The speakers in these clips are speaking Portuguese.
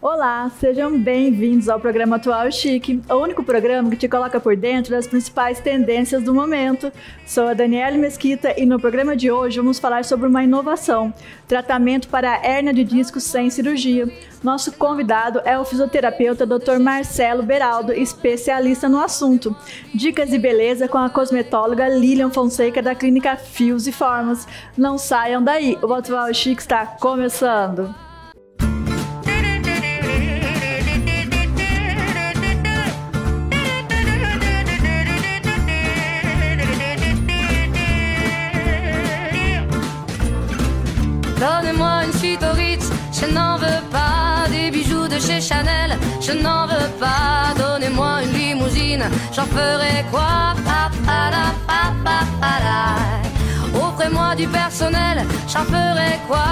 Olá, sejam bem-vindos ao programa Atual e Chique, o único programa que te coloca por dentro das principais tendências do momento. Sou a Daniele Mesquita e no programa de hoje vamos falar sobre uma inovação, tratamento para a hérnia de disco sem cirurgia. Nosso convidado é o fisioterapeuta Dr. Marcelo Beraldo, especialista no assunto. Dicas de beleza com a cosmetóloga Lilian Fonseca da clínica Fios e Formas. Não saiam daí, o Atual e Chique está começando. Donnez-moi une suite au Ritz, je n'en veux pas. Des bijoux de chez Chanel, je n'en veux pas. Donnez-moi une limousine, j'en ferai quoi? Offrez-moi du personnel, j'en ferai quoi?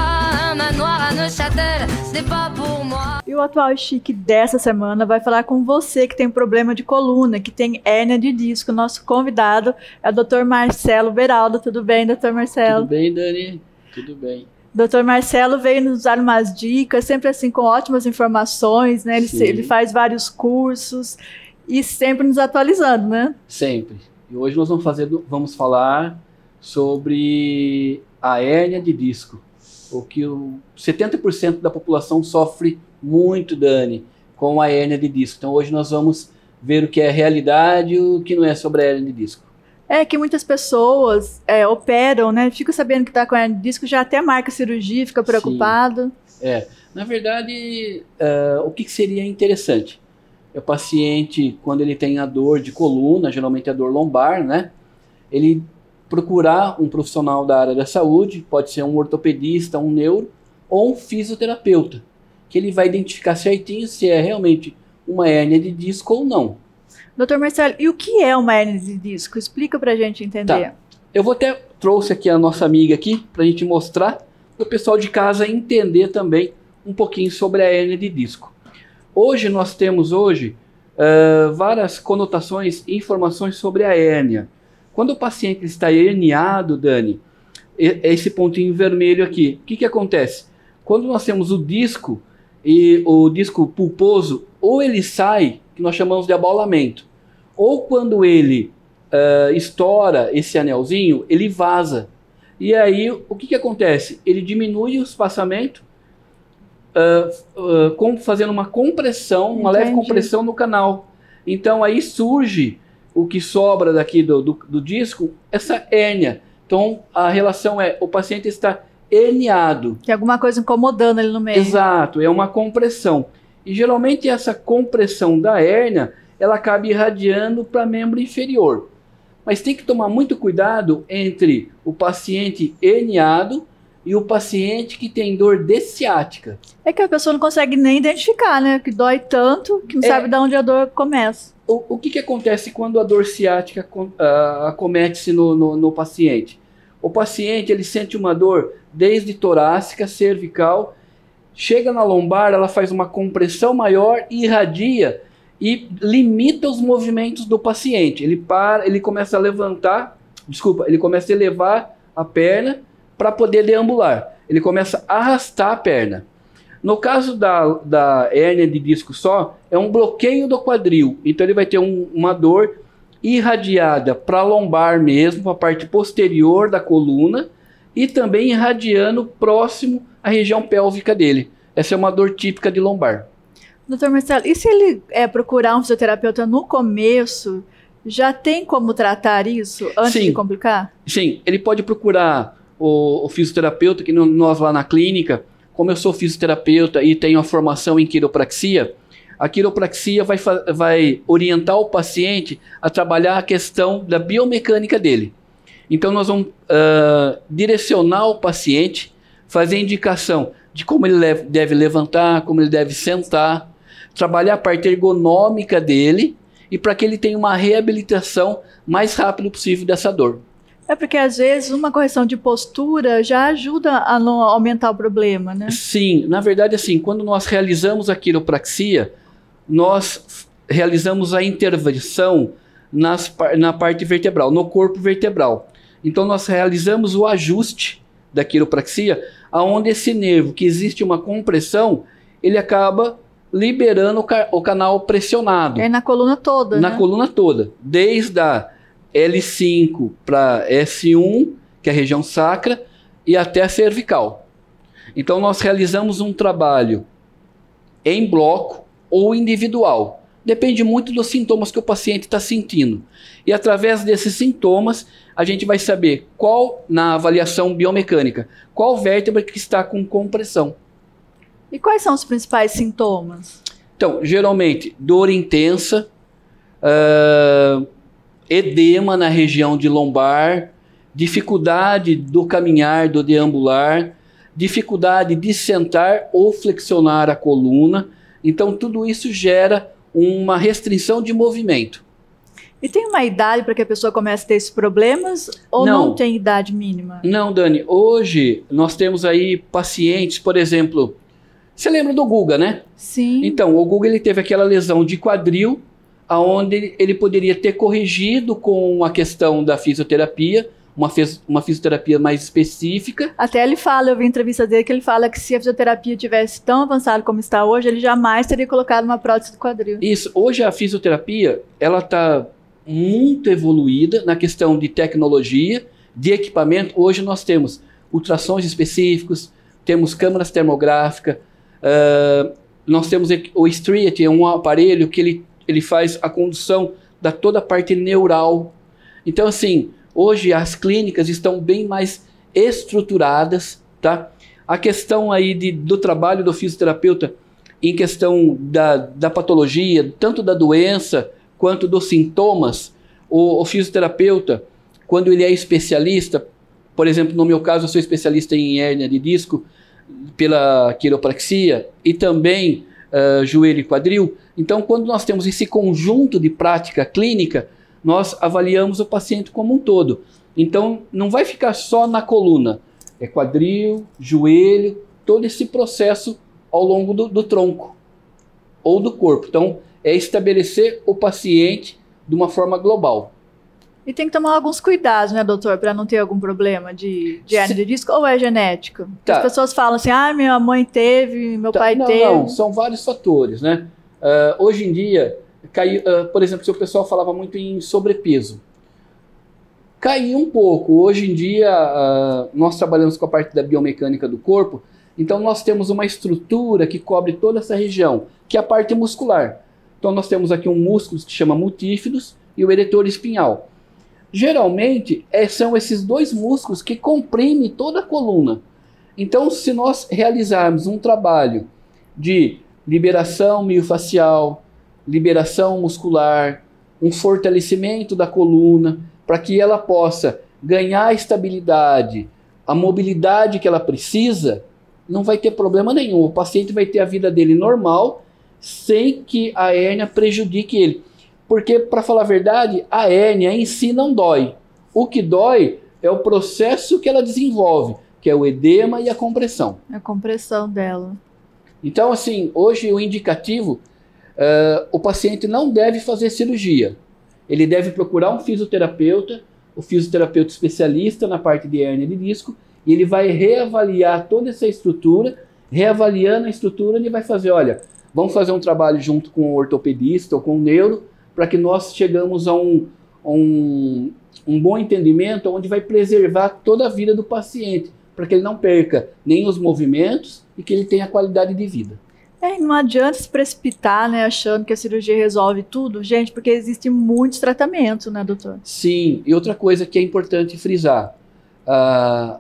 Un manoir à Neuchâtel, ce n'est pas pour moi. E o Atual e Chique dessa semana vai falar com você que tem problema de coluna, que tem hérnia de disco. Nosso convidado é o Dr. Marcelo Beraldo. Tudo bem, Dr. Marcelo? Tudo bem, Dani? Tudo bem. Dr. Marcelo veio nos dar umas dicas, sempre assim com ótimas informações, né? Ele faz vários cursos e sempre nos atualizando, né? Sempre. E hoje nós vamos falar sobre a hérnia de disco, o que 70% da população sofre muito, Dani, com a hérnia de disco. Então hoje nós vamos ver o que é realidade e o que não é sobre a hérnia de disco. É que muitas pessoas operam, né? Fica sabendo que está com hérnia de disco, já até marca cirurgia, fica preocupado. Sim. Na verdade, o que seria interessante? O paciente, quando ele tem a dor de coluna, geralmente a dor lombar, né? Ele procurar um profissional da área da saúde, pode ser um ortopedista, um neuro ou um fisioterapeuta, que ele vai identificar certinho se é realmente uma hérnia de disco ou não. Doutor Marcelo, e o que é uma hérnia de disco? Explica pra gente entender. Tá. Eu trouxe aqui a nossa amiga aqui pra gente mostrar para o pessoal de casa entender também um pouquinho sobre a hérnia de disco. Hoje nós temos várias conotações e informações sobre a hérnia. Quando o paciente está herniado, Dani, esse pontinho vermelho aqui, o que acontece? Quando nós temos o disco e o disco pulposo, ou ele sai, que nós chamamos de abaulamento, ou quando ele estoura esse anelzinho, ele vaza. E aí, o que acontece? Ele diminui o espaçamento, fazendo uma compressão, uma leve compressão no canal. Então aí surge o que sobra daqui do disco, essa hérnia. Então a relação é, o paciente está herniado. Tem alguma coisa incomodando ele no meio. Exato, é uma compressão. E geralmente essa compressão da hérnia, ela acaba irradiando para membro inferior. Mas tem que tomar muito cuidado entre o paciente herniado e o paciente que tem dor de ciática. É que a pessoa não consegue nem identificar, né? Que dói tanto que não sabe de onde a dor começa. O que acontece quando a dor ciática acomete-se no paciente? O paciente ele sente uma dor desde torácica, cervical, chega na lombar, ela faz uma compressão maior, irradia e limita os movimentos do paciente. Ele começa a ele começa a elevar a perna para poder deambular. Ele começa a arrastar a perna. No caso da hérnia de disco só, é um bloqueio do quadril. Então ele vai ter uma dor irradiada para a lombar mesmo, para a parte posterior da coluna, e também irradiando próximo à região pélvica dele. Essa é uma dor típica de lombar. Doutor Marcelo, e se ele procurar um fisioterapeuta no começo, já tem como tratar isso antes de complicar? Sim, ele pode procurar o fisioterapeuta, que nós lá na clínica, como eu sou fisioterapeuta e tenho a formação em quiropraxia, a quiropraxia vai orientar o paciente a trabalhar a questão da biomecânica dele. Então nós vamos direcionar o paciente, fazer indicação de como ele deve levantar, como ele deve sentar, trabalhar a parte ergonômica dele e para que ele tenha uma reabilitação mais rápido possível dessa dor. É porque às vezes uma correção de postura já ajuda a não aumentar o problema, né? Sim, na verdade assim, quando nós realizamos a quiropraxia, nós realizamos a intervenção na parte vertebral, no corpo vertebral. Então nós realizamos o ajuste da quiropraxia, aonde esse nervo, que existe uma compressão, ele acaba liberando o canal pressionado. É na coluna toda, Na né? coluna toda, desde a L5 para S1, que é a região sacra, e até a cervical. Então nós realizamos um trabalho em bloco ou individual. Depende muito dos sintomas que o paciente está sentindo. E através desses sintomas, a gente vai saber qual, na avaliação biomecânica, qual vértebra que está com compressão. E quais são os principais sintomas? Então, geralmente, dor intensa, edema na região de lombar, dificuldade do caminhar, do deambular, dificuldade de sentar ou flexionar a coluna. Então, tudo isso gera uma restrição de movimento. E tem uma idade para que a pessoa comece a ter esses problemas ou não tem idade mínima? Não, Dani. Hoje, nós temos aí pacientes, por exemplo, você lembra do Guga, né? Sim. Então, o Guga ele teve aquela lesão de quadril, aonde ele poderia ter corrigido com a questão da fisioterapia, uma fisioterapia mais específica. Até ele fala, eu vi entrevista dele, que ele fala que se a fisioterapia tivesse tão avançada como está hoje, ele jamais teria colocado uma prótese do quadril. Isso. Hoje a fisioterapia, ela está muito evoluída na questão de tecnologia, de equipamento. Hoje nós temos ultrassons específicos, temos câmeras termográficas, nós temos o Street, é um aparelho que ele faz a condução da toda a parte neural. Então, assim, hoje as clínicas estão bem mais estruturadas, tá? A questão aí do trabalho do fisioterapeuta em questão da patologia, tanto da doença quanto dos sintomas, o fisioterapeuta, quando ele é especialista, por exemplo, no meu caso, eu sou especialista em hérnia de disco pela quiropraxia e também joelho e quadril. Então, quando nós temos esse conjunto de prática clínica, nós avaliamos o paciente como um todo. Então, não vai ficar só na coluna. É quadril, joelho, todo esse processo ao longo do tronco ou do corpo. Então, é estabelecer o paciente de uma forma global. E tem que tomar alguns cuidados, né, doutor, para não ter algum problema de hérnia de disco, ou é genético? Tá. As pessoas falam assim, minha mãe teve, meu pai teve. Não, são vários fatores, né? Hoje em dia, por exemplo, se o pessoal falava muito em sobrepeso, caiu um pouco. Hoje em dia, nós trabalhamos com a parte da biomecânica do corpo, então nós temos uma estrutura que cobre toda essa região, que é a parte muscular. Então nós temos aqui um músculo que se chama multífidos e o eretor espinhal. Geralmente, são esses dois músculos que comprimem toda a coluna. Então, se nós realizarmos um trabalho de liberação miofascial, liberação muscular, um fortalecimento da coluna, para que ela possa ganhar a estabilidade, a mobilidade que ela precisa, não vai ter problema nenhum. O paciente vai ter a vida dele normal, sem que a hérnia prejudique ele. Porque, para falar a verdade, a hérnia em si não dói. O que dói é o processo que ela desenvolve, que é o edema e a compressão. A compressão dela. Então, assim, hoje o indicativo, o paciente não deve fazer cirurgia. Ele deve procurar um fisioterapeuta, o fisioterapeuta especialista na parte de hérnia de disco, e ele vai reavaliar toda essa estrutura. Reavaliando a estrutura, ele vai fazer, olha, vamos fazer um trabalho junto com o ortopedista ou com o neuro, para que nós chegamos a um bom entendimento, onde vai preservar toda a vida do paciente, para que ele não perca nem os movimentos e que ele tenha qualidade de vida. Não adianta se precipitar, né, achando que a cirurgia resolve tudo, gente, porque existem muitos tratamentos, né, doutor? Sim, e outra coisa que é importante frisar,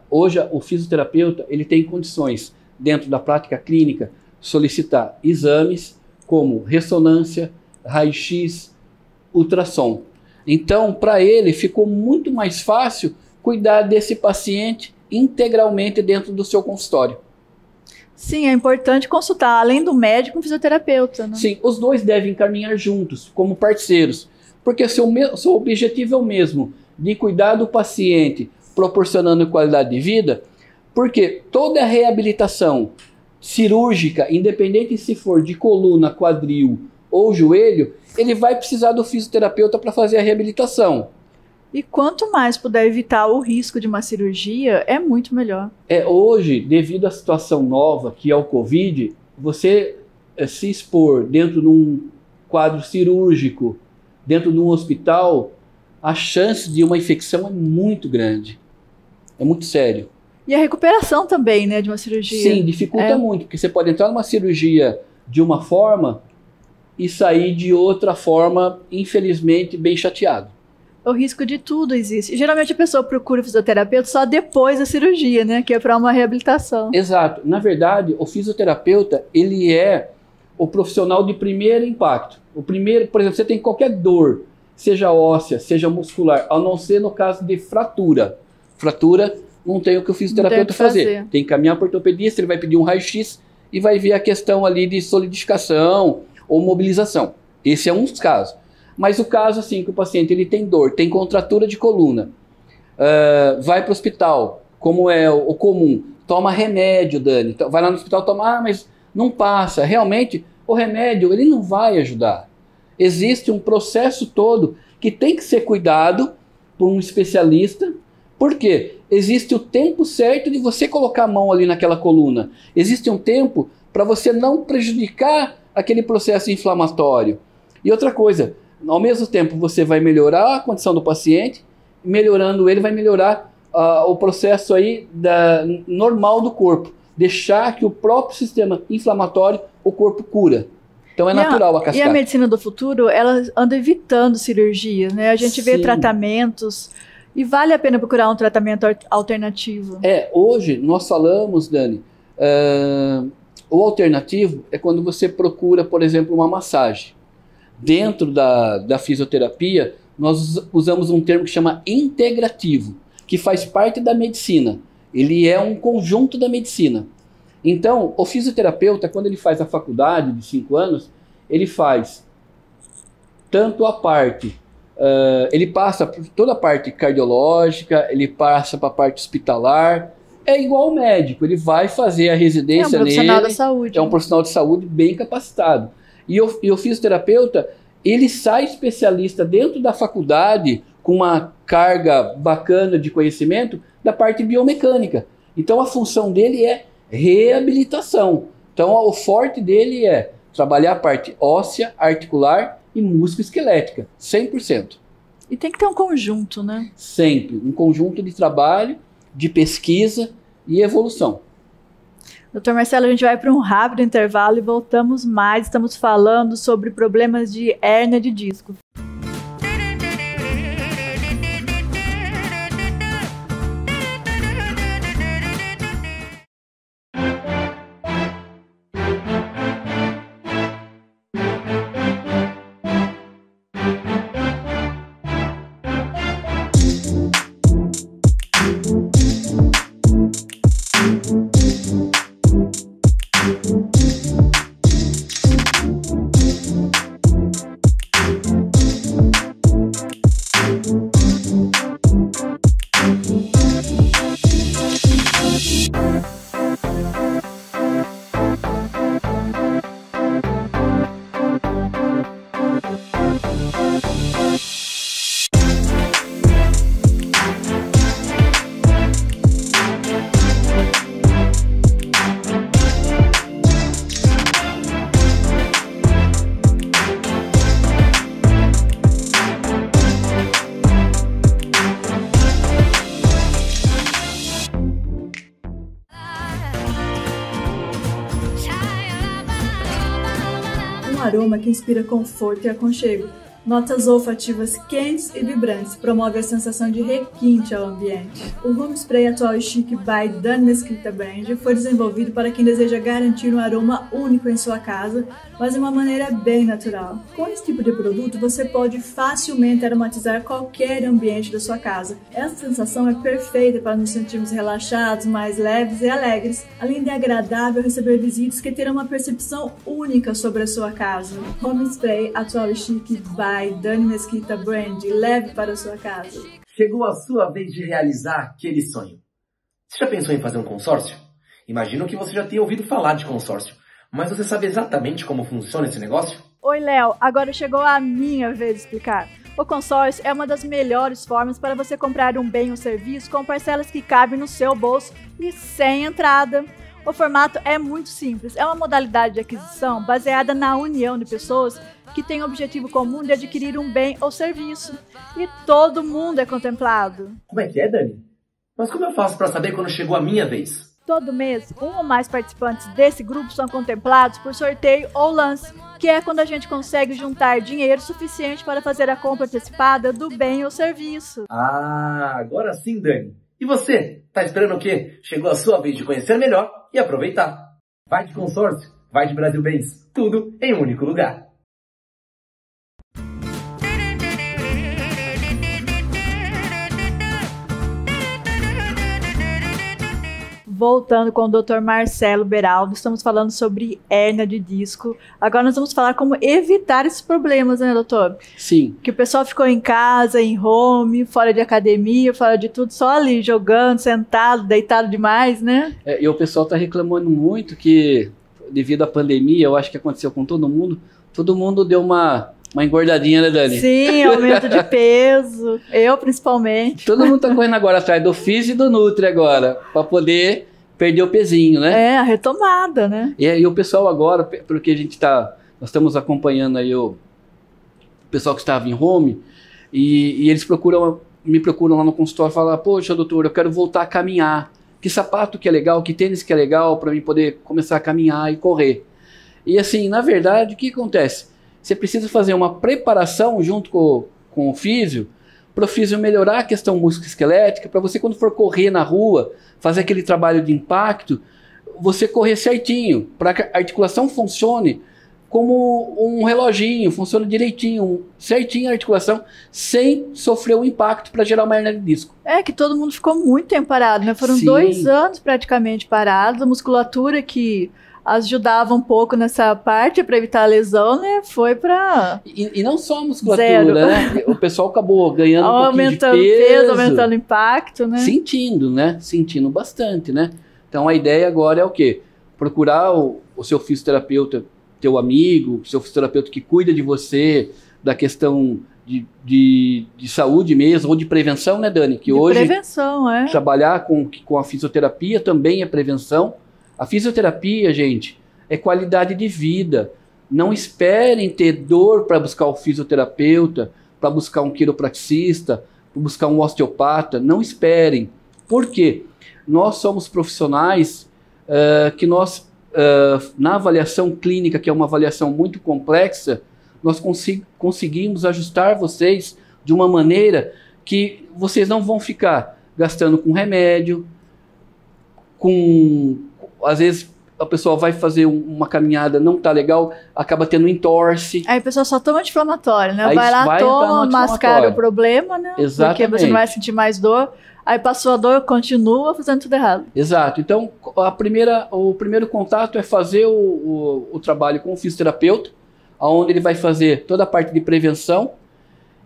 hoje o fisioterapeuta ele tem condições, dentro da prática clínica, solicitar exames como ressonância, raio-x, ultrassom. Então, para ele, ficou muito mais fácil cuidar desse paciente integralmente dentro do seu consultório. Sim, é importante consultar, além do médico, um fisioterapeuta, né? Sim, os dois devem caminhar juntos, como parceiros, porque seu objetivo é o mesmo, de cuidar do paciente, proporcionando qualidade de vida, porque toda a reabilitação cirúrgica, independente se for de coluna, quadril ou joelho, ele vai precisar do fisioterapeuta para fazer a reabilitação. E quanto mais puder evitar o risco de uma cirurgia, é muito melhor. Hoje, devido à situação nova, que é o Covid, você se expor dentro de um quadro cirúrgico, dentro de um hospital, a chance de uma infecção é muito grande. É muito sério. E a recuperação também, né, de uma cirurgia. Sim, dificulta muito, porque você pode entrar numa cirurgia de uma forma e sair de outra forma, infelizmente, bem chateado. O risco de tudo existe. Geralmente a pessoa procura o fisioterapeuta só depois da cirurgia, né, que é para uma reabilitação. Exato. Na verdade, o fisioterapeuta, ele é o profissional de primeiro impacto. O primeiro, por exemplo, você tem qualquer dor, seja óssea, seja muscular, a não ser no caso de fratura. Fratura, não tem o que o fisioterapeuta fazer. Tem que caminhar para o ortopedista, ele vai pedir um raio-x e vai ver a questão ali de solidificação ou mobilização. Esse é um dos casos. Mas o caso, assim, que o paciente ele tem dor, tem contratura de coluna, vai para o hospital, como é o comum, toma remédio, Dani. Então, vai lá no hospital tomar, mas não passa. Realmente, o remédio ele não vai ajudar. Existe um processo todo que tem que ser cuidado por um especialista. Por quê? Existe o tempo certo de você colocar a mão ali naquela coluna. Existe um tempo para você não prejudicar aquele processo inflamatório. E outra coisa, ao mesmo tempo você vai melhorar a condição do paciente, melhorando ele vai melhorar o processo aí normal do corpo. Deixar que o próprio sistema inflamatório, o corpo cura. Então é natural a cascata. E a medicina do futuro, ela anda evitando cirurgias, né? A gente vê tratamentos e vale a pena procurar um tratamento alternativo. Hoje nós falamos, Dani, o alternativo é quando você procura, por exemplo, uma massagem. Dentro da fisioterapia, nós usamos um termo que chama integrativo, que faz parte da medicina. Ele é um conjunto da medicina. Então, o fisioterapeuta, quando ele faz a faculdade de 5 anos, ele faz tanto a parte, ele passa por toda a parte cardiológica, ele passa para a parte hospitalar, é igual ao médico, ele vai fazer a residência nele. É um profissional da saúde. É um profissional de saúde bem capacitado. E o fisioterapeuta, ele sai especialista dentro da faculdade, com uma carga bacana de conhecimento, da parte biomecânica. Então a função dele é reabilitação. Então o forte dele é trabalhar a parte óssea, articular e músculo-esquelética, 100%. E tem que ter um conjunto, né? Sempre, um conjunto de trabalho, de pesquisa e evolução. Doutor Marcelo, a gente vai para um rápido intervalo e voltamos mais. Estamos falando sobre problemas de hérnia de disco. Aroma que inspira conforto e aconchego. Notas olfativas quentes e vibrantes promove a sensação de requinte ao ambiente. O Home Spray Atual e Chic by Dani Mesquita Brand foi desenvolvido para quem deseja garantir um aroma único em sua casa, mas de uma maneira bem natural. Com esse tipo de produto, você pode facilmente aromatizar qualquer ambiente da sua casa. Essa sensação é perfeita para nos sentirmos relaxados, mais leves e alegres, além de agradável receber visitas que terão uma percepção única sobre a sua casa. Home Spray Atual e Chic by Dani Mesquita Brand, leve para a sua casa. Chegou a sua vez de realizar aquele sonho. Você já pensou em fazer um consórcio? Imagino que você já tenha ouvido falar de consórcio, mas você sabe exatamente como funciona esse negócio? Oi, Léo, agora chegou a minha vez de explicar. O consórcio é uma das melhores formas para você comprar um bem ou serviço com parcelas que cabem no seu bolso e sem entrada. O formato é muito simples, é uma modalidade de aquisição baseada na união de pessoas que têm o objetivo comum de adquirir um bem ou serviço. E todo mundo é contemplado. Como é que é, Dani? Mas como eu faço para saber quando chegou a minha vez? Todo mês, um ou mais participantes desse grupo são contemplados por sorteio ou lance, que é quando a gente consegue juntar dinheiro suficiente para fazer a compra antecipada do bem ou serviço. Ah, agora sim, Dani. E você? Tá esperando o quê? Chegou a sua vez de conhecer melhor e aproveitar. Vai de consórcio, vai de Brasil Bens. Tudo em um único lugar. Voltando com o Dr. Marcelo Beraldo, estamos falando sobre hérnia de disco. Agora nós vamos falar como evitar esses problemas, né, doutor? Sim. Que o pessoal ficou em casa, em home, fora de academia, fora de tudo, só ali jogando, sentado, deitado demais, né? E o pessoal está reclamando muito que, devido à pandemia, eu acho que aconteceu com todo mundo deu uma engordadinha, né, Dani? Sim, aumento de peso, eu principalmente. Todo mundo tá correndo agora atrás do Físio e do Nutri agora, para poder perder o pezinho, né? É, a retomada, né? E o pessoal agora, porque nós estamos acompanhando aí o pessoal que estava em home, e eles me procuram lá no consultório e falam, poxa, doutor, eu quero voltar a caminhar. Que sapato que é legal, que tênis que é legal para mim poder começar a caminhar e correr. E assim, na verdade, o que acontece? Você precisa fazer uma preparação junto com o físio, para o físio melhorar a questão musculoesquelética, para você, quando for correr na rua, fazer aquele trabalho de impacto, você correr certinho, para que a articulação funcione como um reloginho, funcione direitinho, certinho a articulação, sem sofrer um impacto para gerar uma hérnia de disco. É que todo mundo ficou muito tempo parado, né? Foram 2 anos praticamente parados, a musculatura que ajudava um pouco nessa parte para evitar a lesão, né? Foi para e não só a musculatura, né? O pessoal acabou ganhando aumentando um pouquinho de peso, aumentando impacto, né? Sentindo bastante, né? Então a ideia agora é o quê? Procurar o seu fisioterapeuta, teu amigo, seu fisioterapeuta que cuida de você, da questão de saúde mesmo, ou de prevenção, né, Dani? Que hoje prevenção, trabalhar com a fisioterapia também é prevenção. A fisioterapia, gente, é qualidade de vida. Não esperem ter dor para buscar o fisioterapeuta, para buscar um quiropraxista, para buscar um osteopata. Não esperem. Por quê? Nós somos profissionais que na avaliação clínica, que é uma avaliação muito complexa, nós conseguimos ajustar vocês de uma maneira que vocês não vão ficar gastando com remédio, às vezes a pessoa vai fazer uma caminhada, não tá legal, acaba tendo entorse. Aí a pessoa só toma anti-inflamatório, né? Aí vai lá, toma, mascara o problema, né? Exatamente. Porque você não vai sentir mais dor. Aí passou a dor, continua fazendo tudo errado. Exato. Então, o primeiro contato é fazer o trabalho com o fisioterapeuta, onde ele vai fazer toda a parte de prevenção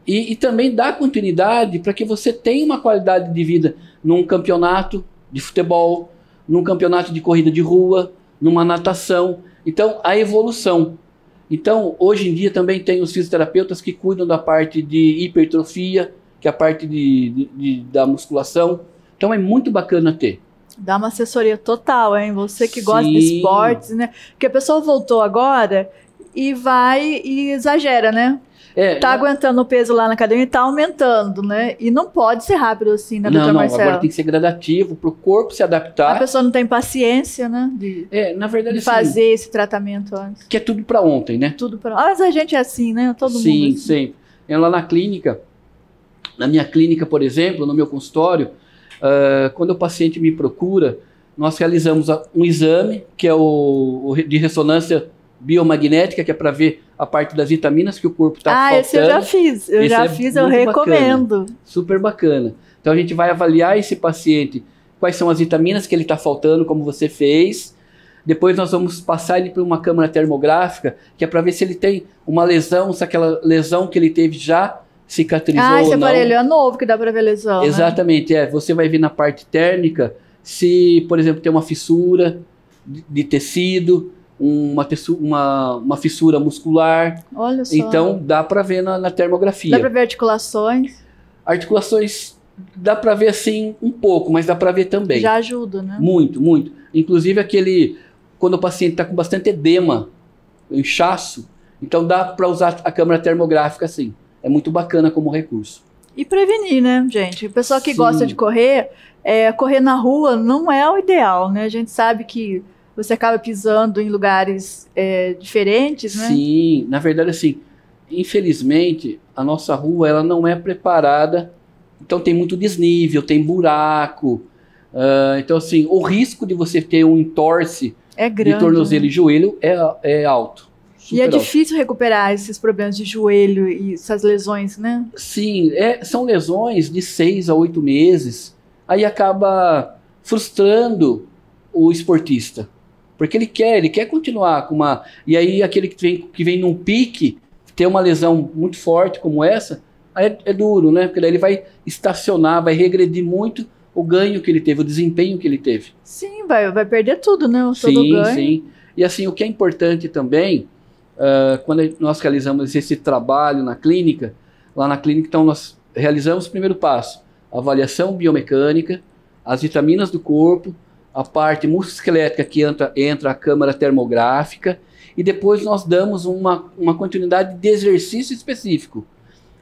e também dar continuidade para que você tenha uma qualidade de vida num campeonato de futebol, num campeonato de corrida de rua, numa natação. Então, a evolução. Então, hoje em dia também tem os fisioterapeutas que cuidam da parte de hipertrofia, que é a parte da musculação. Então, é muito bacana ter. Dá uma assessoria total, hein? Você que gosta de esportes, né? Porque a pessoa voltou agora e vai e exagera, né? Tá aguentando o peso lá na academia e tá aumentando, né? E não pode ser rápido assim, né, doutor Marcelo? Agora tem que ser gradativo para o corpo se adaptar. A pessoa não tem paciência, né? Na verdade, de fazer esse tratamento antes. Que é tudo para ontem, né? Tudo para ontem. Mas a gente é assim, né? Todo mundo Sim, assim. sempre. Lá na minha clínica, por exemplo, no meu consultório, quando o paciente me procura, nós realizamos um exame, que é o de ressonância biomagnética, que é para ver a parte das vitaminas que o corpo está faltando. Esse eu já fiz. Eu recomendo. Bacana, super bacana. Então a gente vai avaliar esse paciente, quais são as vitaminas que ele está faltando, como você fez. Depois nós vamos passar ele para uma câmara termográfica, que é para ver se ele tem uma lesão, se aquela lesão que ele teve já cicatrizou ou não. Esse aparelho é novo que dá para ver lesão, exatamente, né? Você vai ver na parte térmica se, por exemplo, tem uma fissura de tecido, uma fissura muscular. Olha só. Então dá para ver na termografia. Dá para ver articulações? Articulações Dá para ver assim um pouco, mas dá para ver também. Já ajuda, né? Muito, muito. Inclusive quando o paciente está com bastante edema, inchaço, então dá para usar a câmera termográfica sim. É muito bacana como recurso. E prevenir, né, gente? O pessoal que Sim. gosta de correr, correr na rua não é o ideal, né? A gente sabe que você acaba pisando em lugares diferentes, né? Sim, na verdade assim, infelizmente a nossa rua ela não é preparada, então tem muito desnível, tem buraco, então assim, o risco de você ter um entorse grande, de tornozelo, né? E joelho é alto. E é difícil recuperar esses problemas de joelho e essas lesões, né? Sim, são lesões de 6 a 8 meses, aí acaba frustrando o esportista, porque ele quer continuar com uma... E aí aquele que vem num pique, ter uma lesão muito forte como essa, aí é duro, né? Porque daí ele vai estacionar, vai regredir muito o ganho que ele teve, o desempenho que ele teve. Sim, vai perder tudo, né? Todo o ganho. Sim. E assim, o que é importante também, quando nós realizamos esse trabalho na clínica, lá na clínica, então nós realizamos o primeiro passo, avaliação biomecânica, as vitaminas do corpo, a parte musculoesquelética que entra a câmara termográfica, e depois nós damos uma continuidade de exercício específico.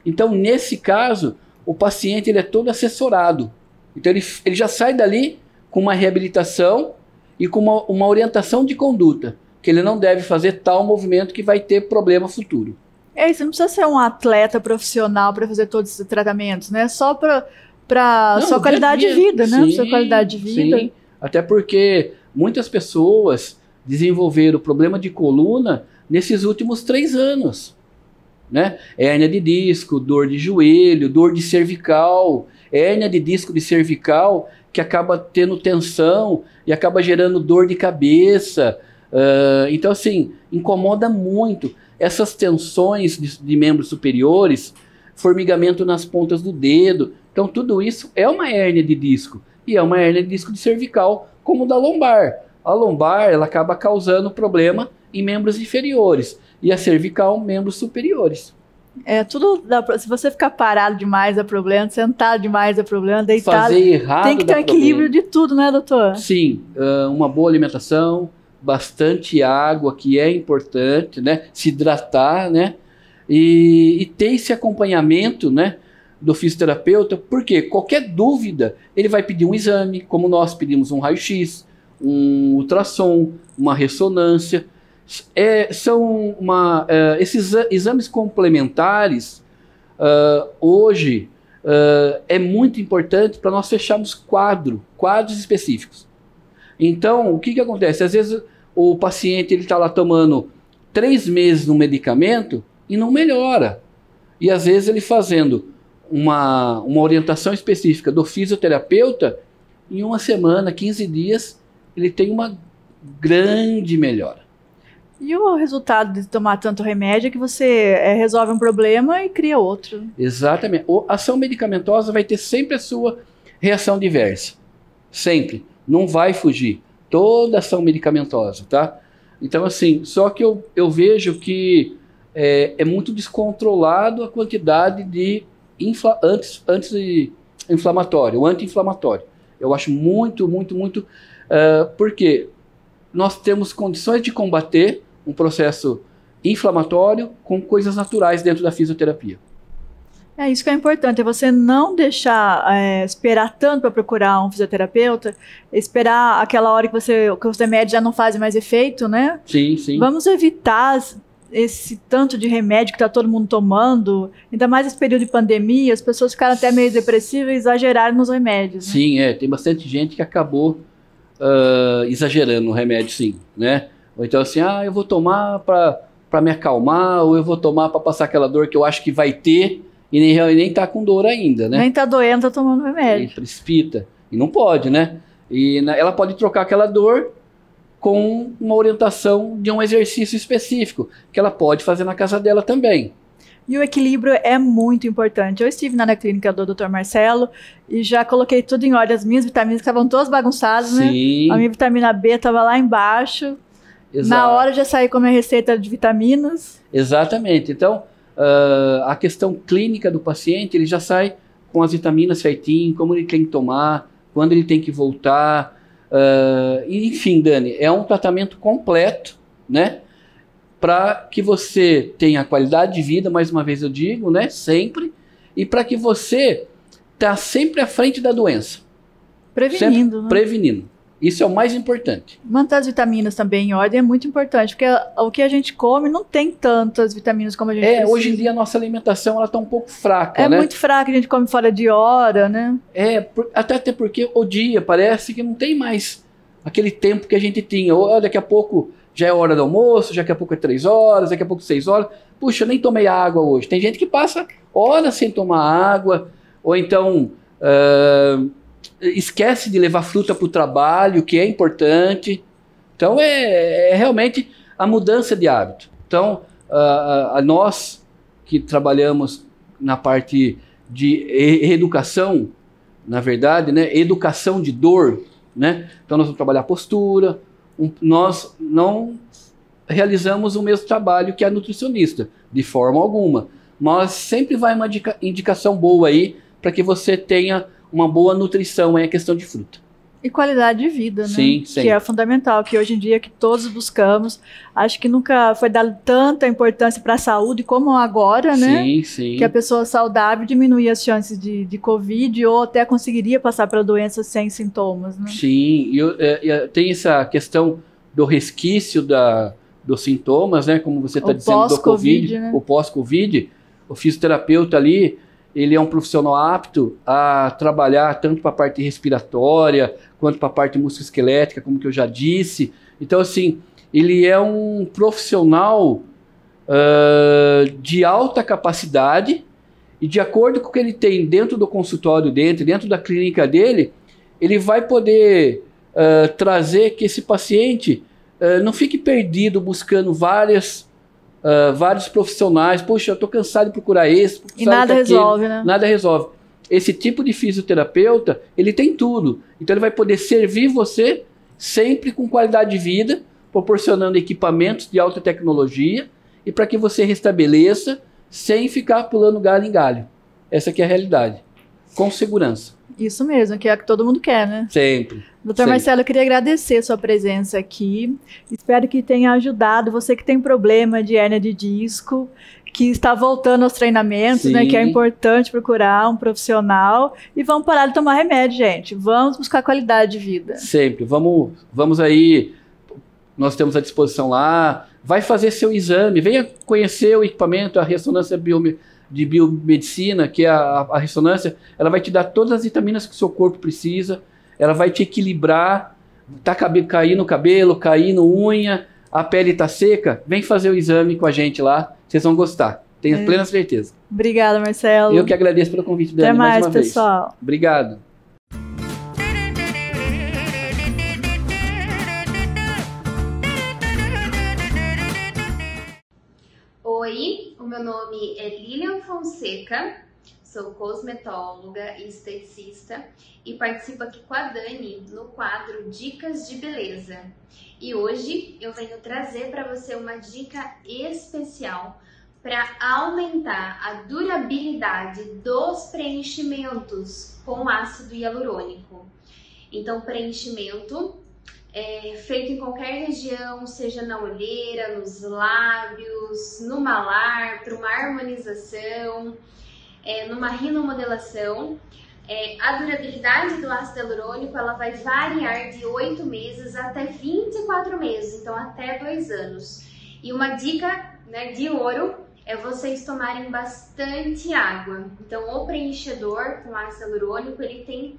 Então, nesse caso, o paciente ele é todo assessorado. Então, ele já sai dali com uma reabilitação e com uma orientação de conduta, que ele não deve fazer tal movimento que vai ter problema futuro. Você não precisa ser um atleta profissional para fazer todos esses tratamentos, né? Só para sua qualidade de vida, né? Sim, sua qualidade de vida. Sim. Até porque muitas pessoas desenvolveram problema de coluna nesses últimos 3 anos. Né? Hérnia de disco, dor de joelho, dor de cervical, hérnia de disco de cervical que acaba tendo tensão e acaba gerando dor de cabeça. Então, assim, incomoda muito. Essas tensões de membros superiores, formigamento nas pontas do dedo. Então, tudo isso é uma hérnia de disco. E é uma hérnia de disco de cervical, como da lombar. A lombar, ela acaba causando problema em membros inferiores. E a cervical, membros superiores. Se você ficar parado demais é problema, sentado demais é problema, deitado... Fazer errado tem que ter um equilíbrio de tudo, né, doutor? Sim, uma boa alimentação, bastante água, que é importante, né? Se hidratar, né? E ter esse acompanhamento, né? Do fisioterapeuta, porque qualquer dúvida, ele vai pedir um exame, como nós pedimos um raio-x, um ultrassom, uma ressonância. Esses exames complementares, hoje, é muito importante para nós fecharmos quadros específicos. Então, o que acontece? Às vezes o paciente está lá tomando 3 meses no medicamento e não melhora. E às vezes ele fazendo uma orientação específica do fisioterapeuta, em 1 semana, 15 dias, ele tem uma grande melhora. E o resultado de tomar tanto remédio é que você resolve um problema e cria outro. Exatamente. A ação medicamentosa vai ter sempre a sua reação diversa. Sempre. Não vai fugir. Toda ação medicamentosa, tá? Então, assim, só que eu vejo que é muito descontrolado a quantidade de anti-inflamatório. Eu acho muito, porque nós temos condições de combater um processo inflamatório com coisas naturais dentro da fisioterapia. Isso que é importante, é você não deixar esperar tanto para procurar um fisioterapeuta, esperar aquela hora que os remédios já não fazem mais efeito, né? Sim, sim. Vamos evitar esse tanto de remédio que está todo mundo tomando, ainda mais nesse período de pandemia, as pessoas ficaram até meio depressivas e exageraram nos remédios. Né? Sim, tem bastante gente que acabou exagerando no remédio, sim, né? Ou então assim, eu vou tomar para me acalmar, ou eu vou tomar para passar aquela dor que eu acho que vai ter, e nem tá com dor ainda, né? Nem tá doendo, tá tomando remédio. E precipita. E não pode, né? E ela pode trocar aquela dor com uma orientação de um exercício específico, que ela pode fazer na casa dela também. E o equilíbrio é muito importante. Eu estive na clínica do Dr. Marcelo e já coloquei tudo em ordem. As minhas vitaminas que estavam todas bagunçadas, Sim. Né? A minha vitamina B estava lá embaixo. Exato. Na hora já saí com a minha receita de vitaminas. Exatamente. Então, a questão clínica do paciente, ele já sai com as vitaminas certinho, como ele tem que tomar, quando ele tem que voltar. Enfim, Dani, é um tratamento completo, né? Para que você tenha qualidade de vida, mais uma vez eu digo, né? Sempre. E para que você tá sempre à frente da doença. Prevenindo, sempre né? Prevenindo. Isso é o mais importante. Manter as vitaminas também em ordem é muito importante, porque o que a gente come não tem tantas vitaminas como a gente precisa. Hoje em dia a nossa alimentação ela tá um pouco fraca, né? É muito fraca, a gente come fora de hora, né? Até porque o dia parece que não tem mais aquele tempo que a gente tinha. Ou daqui a pouco já é hora do almoço, daqui a pouco é 3 horas, daqui a pouco 6 horas. Puxa, eu nem tomei água hoje. Tem gente que passa horas sem tomar água, ou então esquece de levar fruta para o trabalho, que é importante. Então é realmente a mudança de hábito. Então nós que trabalhamos na parte de educação, na verdade, né, educação de dor, né? Então nós vamos trabalhar postura. Nós não realizamos o mesmo trabalho que a nutricionista, de forma alguma. Mas sempre vai uma indicação boa aí para que você tenha uma boa nutrição, é a questão de fruta. E qualidade de vida, né? Sim. Que é fundamental, que hoje em dia que todos buscamos. Acho que nunca foi dado tanta importância para a saúde como agora, né? Sim. Que a pessoa saudável diminuía as chances de Covid ou até conseguiria passar pela doença sem sintomas, né? Sim, tem essa questão do resquício dos sintomas, né? Como você está dizendo, do Covid, né? O pós-Covid. O fisioterapeuta ali, ele é um profissional apto a trabalhar tanto para a parte respiratória, quanto para a parte musculoesquelética, como que eu já disse. Então, assim, ele é um profissional de alta capacidade e de acordo com o que ele tem dentro do consultório dentro da clínica dele, ele vai poder trazer que esse paciente não fique perdido buscando vários profissionais. Poxa, eu estou cansado de procurar esse. E nada resolve, né? Nada resolve. Esse tipo de fisioterapeuta, ele tem tudo. Então ele vai poder servir você sempre com qualidade de vida, proporcionando equipamentos de alta tecnologia e para que você restabeleça sem ficar pulando galho em galho. Essa aqui é a realidade. Com segurança. Isso mesmo, que é o que todo mundo quer, né? Sempre. Doutor Marcelo, eu queria agradecer a sua presença aqui. Espero que tenha ajudado você que tem problema de hérnia de disco, que está voltando aos treinamentos, né? Que é importante procurar um profissional. E vamos parar de tomar remédio, gente. Vamos buscar qualidade de vida. Sempre. Vamos aí. Nós temos à disposição lá. Vai fazer seu exame. Venha conhecer o equipamento, a ressonância de biomedicina, que é a ressonância. Ela vai te dar todas as vitaminas que o seu corpo precisa. Ela vai te equilibrar. Tá caindo cabelo, caindo unha, a pele tá seca. Vem fazer o exame com a gente lá. Vocês vão gostar. Tenho plena certeza. Obrigada, Marcelo. Eu que agradeço pelo convite, Dani, Até mais uma vez. pessoal. Obrigado. Oi, o meu nome é Lilian Fonseca, sou cosmetóloga e esteticista e participo aqui com a Dani no quadro Dicas de Beleza. E hoje eu venho trazer para você uma dica especial para aumentar a durabilidade dos preenchimentos com ácido hialurônico. Então, preenchimento feito em qualquer região, seja na olheira, nos lábios, no malar, para uma harmonização, numa rinomodelação. A durabilidade do ácido hialurônico ela vai variar de 8 meses até 24 meses, então até 2 anos. E uma dica, né, de ouro é vocês tomarem bastante água. Então o preenchedor com ácido hialurônico ele tem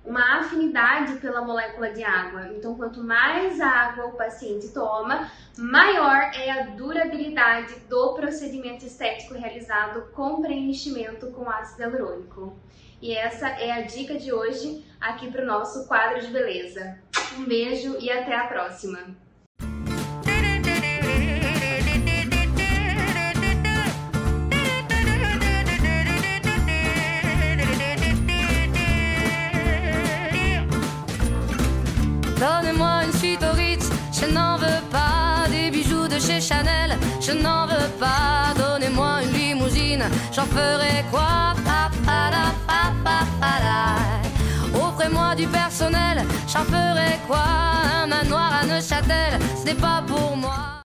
uma afinidade pela molécula de água. Então, quanto mais água o paciente toma, maior é a durabilidade do procedimento estético realizado com preenchimento com ácido hialurônico. E essa é a dica de hoje aqui para o nosso quadro de beleza. Um beijo e até a próxima! Donnez-moi une suite au Ritz, je n'en veux pas des bijoux de chez Chanel, je n'en veux pas. Donnez-moi une limousine, j'en ferai quoi? Offrez-moi du personnel, j'en ferai quoi? Un manoir à Neuchâtel, ce n'est pas pour moi.